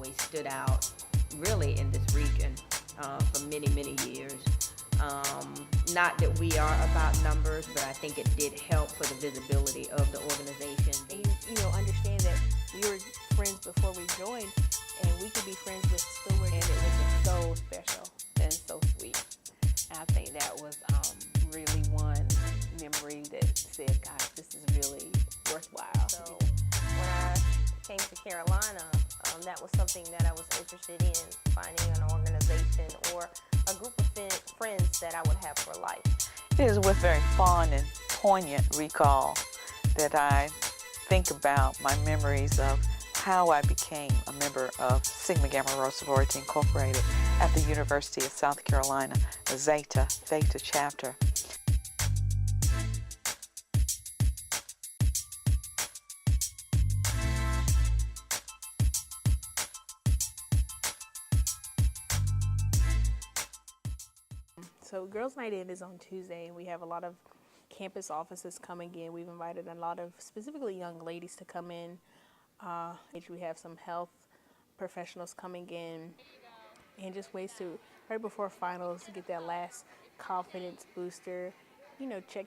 always stood out really in this region for many, many years. Not that we are about numbers, but I think it did help for the visibility of the organization. Understand that we were friends before we joined, and we could be friends with still working. And it was just so special and so sweet. And I think that was really one memory that said, gosh, this is really worthwhile. So when I came to Carolina, that was something that I was interested in, finding an organization or a group of friends that I would have for life. It is with very fond and poignant recall that I think about my memories of how I became a member of Sigma Gamma Rho Sorority Incorporated at the University of South Carolina, the Zeta Theta chapter. So Girls Night In is on Tuesday, and we have a lot of campus offices coming in. We've invited a lot of specifically young ladies to come in. We have some health professionals coming in, and just ways to, right before finals, get that last confidence booster.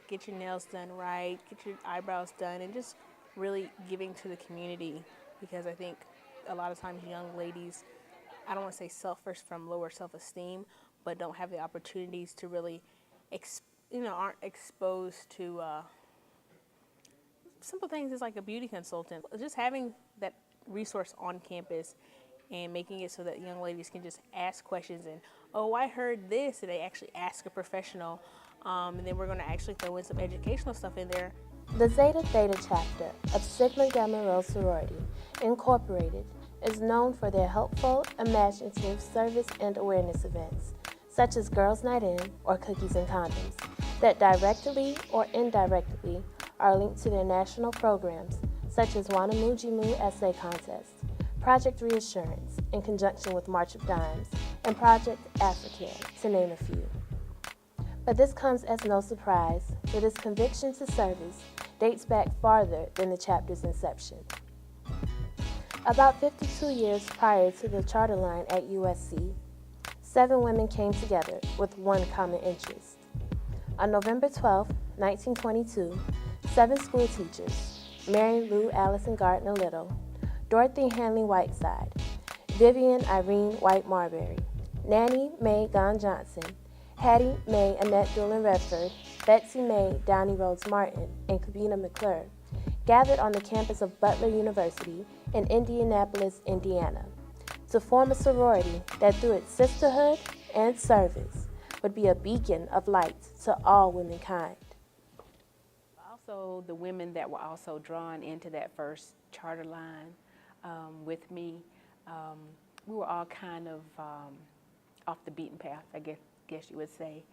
Get your nails done right, get your eyebrows done, and just really giving to the community, because I think a lot of times young ladies, I don't want to say suffer from lower self-esteem, but don't have the opportunities to really, aren't exposed to simple things as like a beauty consultant. Just having that resource on campus and making it so that young ladies can just ask questions and, oh, I heard this, and they actually ask a professional, and then we're going to actually throw in some educational stuff in there. The Zeta Theta chapter of Sigma Gamma Rho Sorority Incorporated is known for their helpful, imaginative service and awareness events, such as Girls Night In or Cookies and Condoms, that directly or indirectly are linked to their national programs, such as Wanamujimu Essay Contest, Project Reassurance, in conjunction with March of Dimes, and Project African, to name a few. But this comes as no surprise, for this conviction to service dates back farther than the chapter's inception. About 52 years prior to the charter line at USC, 7 women came together with one common interest. On November 12, 1922, 7 school teachers, Mary Lou Allison Gardner Little, Dorothy Hanley Whiteside, Vivian Irene White Marbury, Nanny Mae Gon Johnson, Hattie Mae Annette Doolan Redford, Betsy Mae Downey Rhodes Martin, and Kabina McClure, gathered on the campus of Butler University in Indianapolis, Indiana, to form a sorority that through its sisterhood and service would be a beacon of light to all womankind. Also, the women that were also drawn into that first charter line with me, we were all kind of off the beaten path, I guess you would say.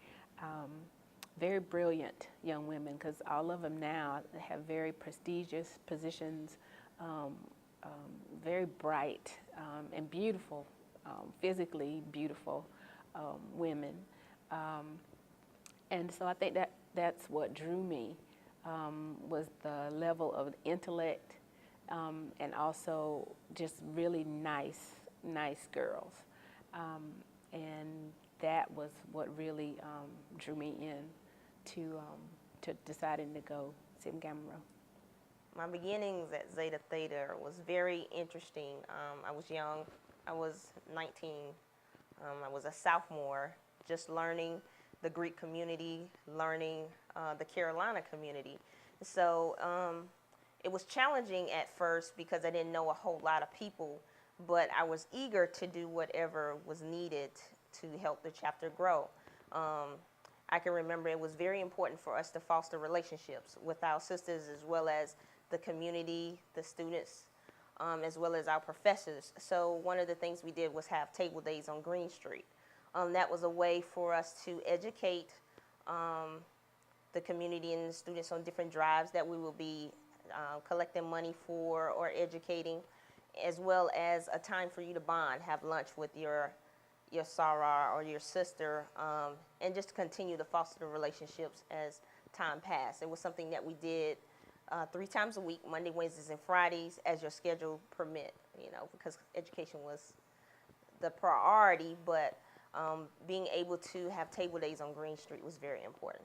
Very brilliant young women, because all of them now have very prestigious positions, very bright and beautiful, physically beautiful women. And so I think that's what drew me, was the level of intellect and also just really nice girls. And that was what really drew me in to deciding to go Sigma Gamma Rho. My beginnings at Zeta Theta was very interesting. I was young. I was 19. I was a sophomore, just learning the Greek community, learning the Carolina community. So it was challenging at first because I didn't know a whole lot of people, but I was eager to do whatever was needed to help the chapter grow. I can remember it was very important for us to foster relationships with our sisters, as well as the community, the students, as well as our professors. So one of the things we did was have table days on Green Street. That was a way for us to educate the community and the students on different drives that we will be collecting money for or educating, as well as a time for you to bond, have lunch with your soror or your sister, and just continue to foster the relationships as time passed. It was something that we did 3 times a week, Monday, Wednesdays, and Fridays, as your schedule permit, because education was the priority, but being able to have table days on Green Street was very important.